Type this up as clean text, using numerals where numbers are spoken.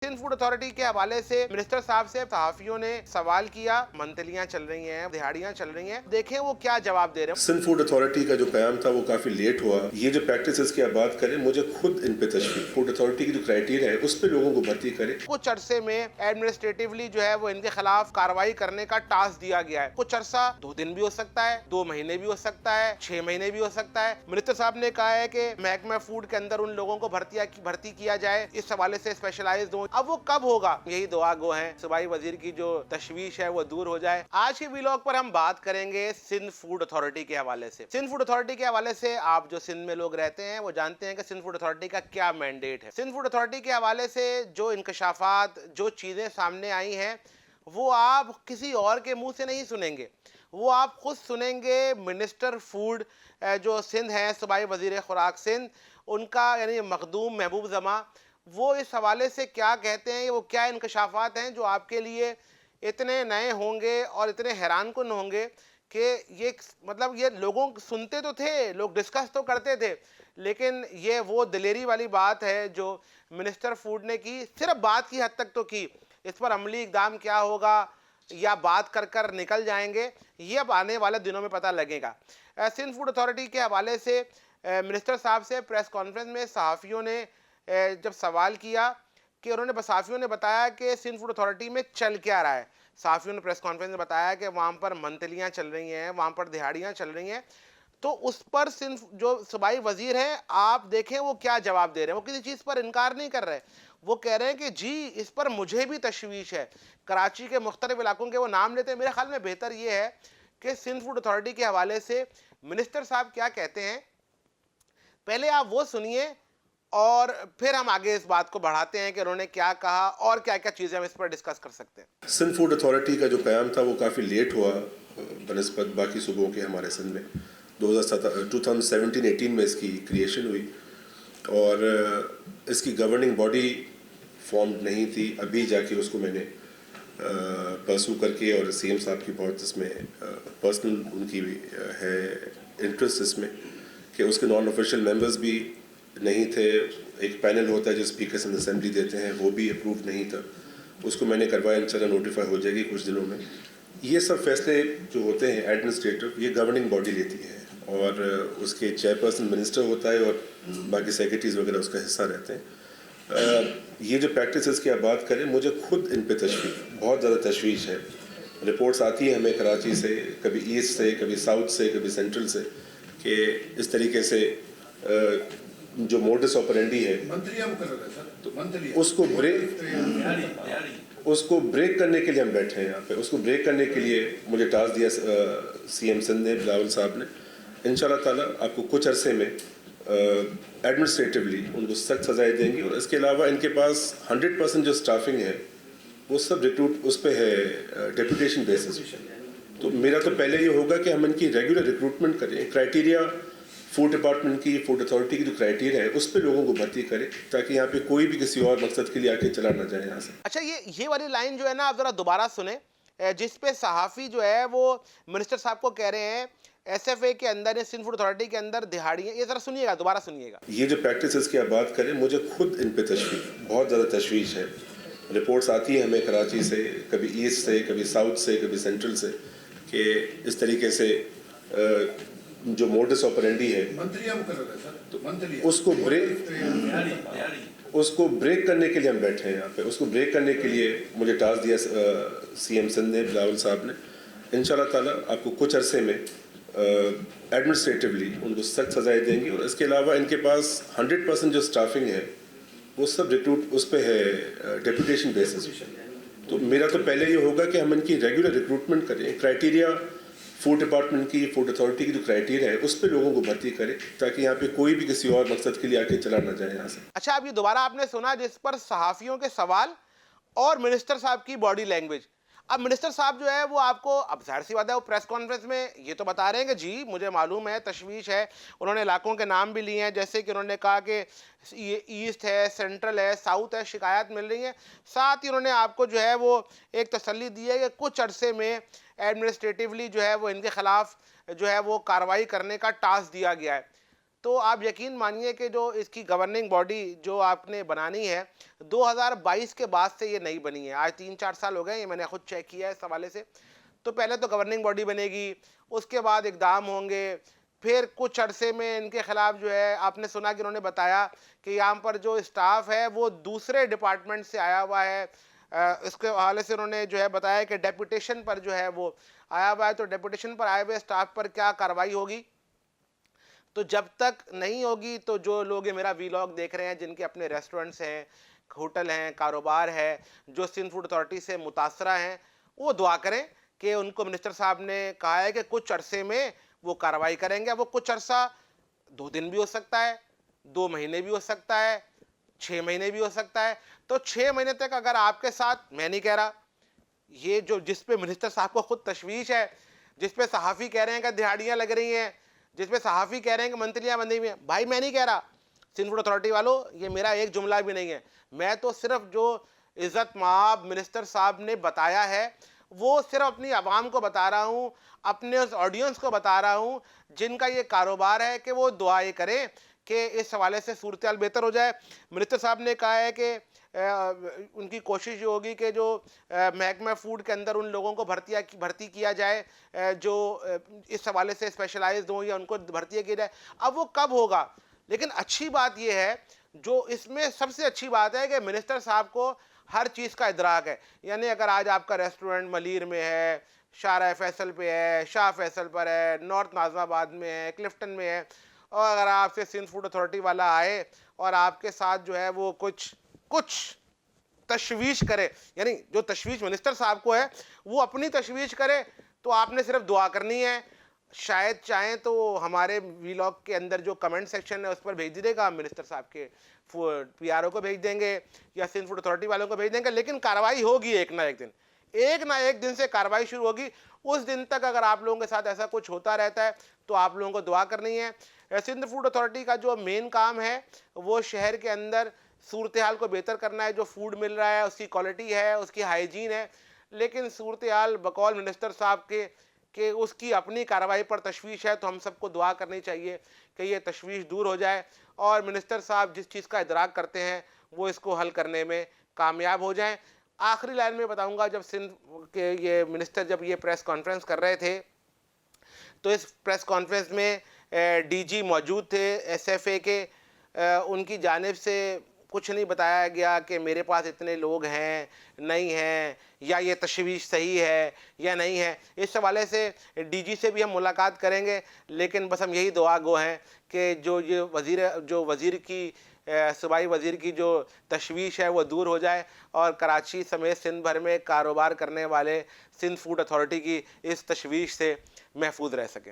Sindh food authority کے حوالے سے منسٹر صاحب سے صحافیوں نے سوال کیا، منتلیاں چل رہی ہیں، دہاڑیاں چل رہی ہیں، دیکھیں وہ کیا جواب دے رہے ہیں۔ سندھ فوڈ اتھارٹی کا جو قیام تھا وہ کافی لیٹ ہوا۔ یہ جو پریکٹسز کی آپ بات کریں، مجھے خود ان پہ تشویش، فوڈ اتھارٹی کی جو کرائیٹیریا ہے اس پہ لوگوں کو بھرتی کرے۔ کچھ عرصے میں ایڈمنسٹریٹیولی جو ہے وہ ان کے خلاف کارروائی کرنے کا ٹاسک دیا گیا ہے۔ کچھ عرصہ 2 دن بھی ہو سکتا ہے، 2 مہینے بھی ہو سکتا ہے، 6 مہینے بھی ہو سکتا ہے۔ منسٹر صاحب نے کہا ہے کہ محکمہ فوڈ کے اندر ان لوگوں کو بھرتی کیا جائے، اس حوالے سے اسپیشلائزڈ ہوں۔ اب وہ کب ہوگا؟ یہی دعا گو ہیں صوبائی وزیر کی جو تشویش ہے وہ دور ہو جائے۔ آج کے ویلاگ پر ہم بات کریں گے سندھ فوڈ اتھارٹی کے حوالے سے۔ سندھ فوڈ اتھارٹی کے حوالے سے آپ جو سندھ میں لوگ رہتے ہیں وہ جانتے ہیں کہ سندھ فوڈ اتھارٹی کا کیا مینڈیٹ ہے۔ سندھ فوڈ اتھارٹی کے حوالے سے جو انکشافات، جو چیزیں سامنے آئی ہیں وہ آپ کسی اور کے منہ سے نہیں سنیں گے، وہ آپ خود سنیں گے منسٹر فوڈ جو سندھ ہیں، صوبائی وزیر خوراک سندھ، ان کا یعنی مخدوم محبوب زماں، وہ اس حوالے سے کیا کہتے ہیں، وہ کیا انکشافات ہیں جو آپ کے لیے اتنے نئے ہوں گے اور اتنے حیران کن ہوں گے کہ یہ لوگوں سنتے تو تھے، لوگ ڈسکس تو کرتے تھے، لیکن یہ وہ دلیری والی بات ہے جو منسٹر فوڈ نے کی، صرف بات کی حد تک تو کی، اس پر عملی اقدام کیا ہوگا یا بات کر نکل جائیں گے، یہ اب آنے والے دنوں میں پتہ لگے گا۔ سندھ فوڈ اتھارٹی کے حوالے سے منسٹر صاحب سے پریس کانفرنس میں صحافیوں نے جب سوال کیا کہ صحافیوں نے بتایا کہ سندھ فوڈ اتھارٹی میں چل کیا رہا ہے، صحافیوں نے پریس کانفرنس میں بتایا کہ وہاں پر منتلیاں چل رہی ہیں، وہاں پر دہاڑیاں چل رہی ہیں، تو اس پر سندھ جو صوبائی وزیر ہیں آپ دیکھیں وہ کیا جواب دے رہے ہیں۔ وہ کسی چیز پر انکار نہیں کر رہے، وہ کہہ رہے ہیں کہ جی اس پر مجھے بھی تشویش ہے۔ کراچی کے مختلف علاقوں کے وہ نام لیتے ہیں۔ میرے خیال میں بہتر یہ ہے کہ سندھ فوڈ اتھارٹی کے حوالے سے منسٹر صاحب کیا کہتے ہیں، پہلے آپ وہ سنیے اور پھر ہم آگے اس بات کو بڑھاتے ہیں کہ انہوں نے کیا کہا اور کیا کیا چیزیں ہم اس پر ڈسکس کر سکتے ہیں۔ سندھ فوڈ اتھارٹی کا جو قیام تھا وہ کافی لیٹ ہوا بنسبت باقی صوبوں کے ہمارے سندھ میں۔ 2017-18 میں اس کی کریشن ہوئی اور اس کی گورننگ باڈی فارم نہیں تھی۔ ابھی جا کے اس کو میں نے پرسو کر کے، اور سی ایم صاحب کی بہت اس میں پرسنل ان کی بھی ہے انٹرسٹ اس میں کہ اس کے نان آفیشیل ممبرز بھی نہیں تھے۔ ایک پینل ہوتا ہے جو اسپیکر سندھ اسمبلی دیتے ہیں، وہ بھی اپروو نہیں تھا۔ اس کو میں نے کروایا، انشاءاللہ نوٹیفائی ہو جائے گی کچھ دنوں میں۔ یہ سب فیصلے جو ہوتے ہیں ایڈمنسٹریٹو، یہ گورننگ باڈی لیتی ہے اور اس کے چیئر پرسن منسٹر ہوتا ہے اور باقی سیکرٹریز وغیرہ اس کا حصہ رہتے ہیں۔ یہ جو پریکٹسز کی آپ بات کریں، مجھے خود ان پہ تشویش، بہت زیادہ تشویش ہے۔ رپورٹس آتی ہیں ہمیں کراچی سے، کبھی ایسٹ سے، کبھی ساؤتھ سے، کبھی سینٹرل سے، کہ اس طریقے سے جو موڈس آپرینڈی ہے اس کو بریک کرنے کے لیے ہم بیٹھے ہیں یہاں پہ۔ اس کو بریک کرنے کے لیے مجھے ٹاسک دیا سی ایم سندھ نے، بلاول صاحب نے۔ انشاءاللہ تعالیٰ آپ کو کچھ عرصے میں ایڈمنسٹریٹولی ان کو سخت سزائیں دیں گی، اور اس کے علاوہ ان کے پاس 100% جو اسٹافنگ ہے وہ سب ریکروٹ اس پہ ہے ڈیپوٹیشن بیسس۔ تو میرا تو پہلے یہ ہوگا کہ ہم ان کی ریگولر ریکروٹمنٹ کریں، کرائیٹیریا فوڈ ڈپارٹمنٹ کی، فوڈ اتھارٹی کی جو کرائیٹیریا ہے اس پہ لوگوں کو بھرتی کرے، تاکہ یہاں پہ کوئی بھی کسی اور مقصد کے لیے آ کے چلا نہ جائے یہاں سے۔ اچھا، یہ والی لائن جو ہے نا آپ ذرا دوبارہ سنیں، جس پہ صحافی جو ہے وہ منسٹر صاحب کو کہہ رہے ہیں ایس ایف اے کے اندر، سندھ فوڈ اتھارٹی کے اندر دہاڑیاں، یہ ذرا سنیے گا، دوبارہ سنیے گا۔ یہ جو پریکٹسز کی آپ بات کریں، مجھے خود ان پہ تشویش، بہت زیادہ تشویش ہے۔ رپورٹس آتی ہیں ہمیں کراچی سے، کبھی ایسٹ سے، کبھی ساؤتھ سے، کبھی سینٹرل سے، کہ اس طریقے سے جو موڈس آپرینڈی ہے اس کو بریک کرنے کے لیے ہم بیٹھے ہیں یہاں پہ۔ اس کو بریک کرنے کے لیے مجھے ٹاسک دیا سی ایم سندھ نے، بلاول صاحب نے۔ انشاءاللہ تعالیٰ آپ کو کچھ عرصے میں ایڈمنسٹریٹولی ان کو سخت سزائیں دیں گی، اور اس کے علاوہ ان کے پاس 100% جو اسٹافنگ ہے وہ سب ریکروٹ اس پہ ہے ڈیپوٹیشن بیسس۔ تو میرا تو پہلے یہ ہوگا کہ ہم ان کی ریگولر ریکروٹمنٹ کریں، کرائیٹیریا فوڈ ڈپارٹمنٹ کی، فوڈ اتھارٹی کی جو کرائیٹیریا ہے اس پہ لوگوں کو بھرتی کرے، تاکہ یہاں پہ کوئی بھی کسی اور مقصد کے لیے آ کے چلا نہ جائے یہاں سے۔ اچھا، اب یہ دوبارہ آپ نے سنا جس پر صحافیوں کے سوال اور منسٹر صاحب کی باڈی لینگویج۔ اب منسٹر صاحب جو ہے وہ آپ کو، اب ظاہر سی بات ہے، وہ پریس کانفرنس میں یہ تو بتا رہے ہیں کہ جی مجھے معلوم ہے، تشویش ہے۔ انہوں نے علاقوں کے نام بھی لیے ہیں، جیسے کہ انہوں نے کہا کہ یہ ایسٹ ہے، سینٹرل ہے، ساؤتھ ہے، شکایات مل رہی ہیں۔ ساتھ ہی انہوں نے آپ کو جو ہے وہ ایک تسلی دی ہے کہ کچھ عرصے میں ایڈمنسٹریٹیولی جو ہے وہ ان کے خلاف جو ہے وہ کارروائی کرنے کا ٹاسک دیا گیا ہے۔ تو آپ یقین مانیے کہ جو اس کی گورننگ باڈی جو آپ نے بنانی ہے 2022 کے بعد سے یہ نہیں بنی ہے. آج 3-4 سال ہو گئے, یہ میں نے خود چیک کیا ہے اس حوالے سے. تو پہلے تو گورننگ باڈی بنے گی, اس کے بعد اقدام ہوں گے, پھر کچھ عرصے میں ان کے خلاف جو ہے, آپ نے سنا کہ انہوں نے بتایا کہ یہاں پر جو اسٹاف ہے وہ دوسرے ڈپارٹمنٹ سے آیا ہوا ہے. اس کے حوالے سے انہوں نے جو ہے بتایا کہ ڈیپوٹیشن پر جو ہے وہ آیا ہوا ہے, تو ڈیپوٹیشن پر آئے ہوئے اسٹاف پر کیا کارروائی ہوگی. تو جب تک نہیں ہوگی تو جو لوگ یہ میرا ویلاگ دیکھ رہے ہیں جن کے اپنے ریسٹورنٹس ہیں, ہوٹل ہیں, کاروبار ہے, جو سندھ فوڈ اتھارٹی سے متاثرہ ہیں, وہ دعا کریں کہ ان کو منسٹر صاحب نے کہا ہے کہ کچھ عرصے میں وہ کارروائی کریں گے. وہ کچھ عرصہ 2 دن بھی ہو سکتا ہے, 2 مہینے بھی ہو سکتا ہے, 6 مہینے بھی ہو سکتا ہے. تو 6 مہینے تک اگر آپ کے ساتھ, میں نہیں کہہ رہا, یہ جو جس پہ منسٹر صاحب کو خود تشویش ہے, جس پہ صحافی کہہ رہے ہیں کہ دہاڑیاں لگ رہی ہیں, جس پہ صحافی کہہ رہے ہیں کہ منتلیاں بندی ہوئی ہیں, بھائی میں نہیں کہہ رہا. سندھ فوڈ اتھارٹی والوں, یہ میرا ایک جملہ بھی نہیں ہے. میں تو صرف جو عزت مآب منسٹر صاحب نے بتایا ہے وہ صرف اپنی عوام کو بتا رہا ہوں, اپنے اس آڈینس کو بتا رہا ہوں جن کا یہ کاروبار ہے کہ وہ دعائیں کریں کہ اس حوالے سے صورتحال بہتر ہو جائے. منسٹر صاحب نے کہا ہے کہ ان کی کوشش یہ ہوگی کہ جو محکمہ فوڈ کے اندر ان لوگوں کو بھرتی کیا جائے جو اس حوالے سے اسپیشلائزڈ ہوں یا ان کو بھرتی کیا جائے. اب وہ کب ہوگا, لیکن اچھی بات یہ ہے, جو اس میں سب سے اچھی بات ہے کہ منسٹر صاحب کو ہر چیز کا ادراک ہے. یعنی اگر آج آپ کا ریسٹورنٹ ملیر میں ہے, شارع فیصل پہ ہے, شاہ فیصل پر ہے, نارتھ ناظم آباد میں ہے, کلفٹن میں ہے, اور اگر آپ سے سندھ فوڈ اتھارٹی والا آئے اور آپ کے ساتھ جو ہے وہ کچھ تشویش کرے, یعنی جو تشویش منسٹر صاحب کو ہے وہ اپنی تشویش کرے, تو آپ نے صرف دعا کرنی ہے. شاید چاہیں تو ہمارے ویلاگ کے اندر جو کمنٹ سیکشن ہے اس پر بھیج دیجیے گا, ہم منسٹر صاحب کے پی آر او کو بھیج دیں گے یا سندھ فوڈ اتھارٹی والوں کو بھیج دیں گے, لیکن کارروائی ہوگی ایک نہ ایک دن سے کارروائی شروع ہوگی. اس دن تک اگر آپ لوگوں کے ساتھ ایسا کچھ ہوتا رہتا ہے تو آپ لوگوں کو دعا کرنی ہے. سندھ فوڈ اتھارٹی کا جو مین کام ہے وہ شہر کے اندر صورتحال کو بہتر کرنا ہے. جو فوڈ مل رہا ہے اس کی کوالٹی ہے, اس کی ہائیجین ہے, لیکن صورتحال بقول منسٹر صاحب کے کہ اس کی اپنی کارروائی پر تشویش ہے. تو ہم سب کو دعا کرنی چاہیے کہ یہ تشویش دور ہو جائے اور منسٹر صاحب جس چیز کا ادراک کرتے ہیں وہ اس کو حل کرنے میں کامیاب ہو جائیں. آخری لائن میں بتاؤں گا, جب سندھ کے یہ منسٹر جب یہ پریس کانفرنس کر رہے تھے تو اس پریس کانفرنس میں ڈی جی موجود تھے ایس ایف اے کے. ان کی جانب سے کچھ نہیں بتایا گیا کہ میرے پاس اتنے لوگ ہیں نہیں ہیں, یا یہ تشویش صحیح ہے یا نہیں ہے. اس حوالے سے ڈی جی سے بھی ہم ملاقات کریں گے, لیکن بس ہم یہی دعا گو ہیں کہ جو وزیر کی صوبائی وزیر کی جو تشویش ہے وہ دور ہو جائے اور کراچی سمیت سندھ بھر میں کاروبار کرنے والے سندھ فوڈ اتھارٹی کی اس تشویش سے محفوظ رہ سکیں.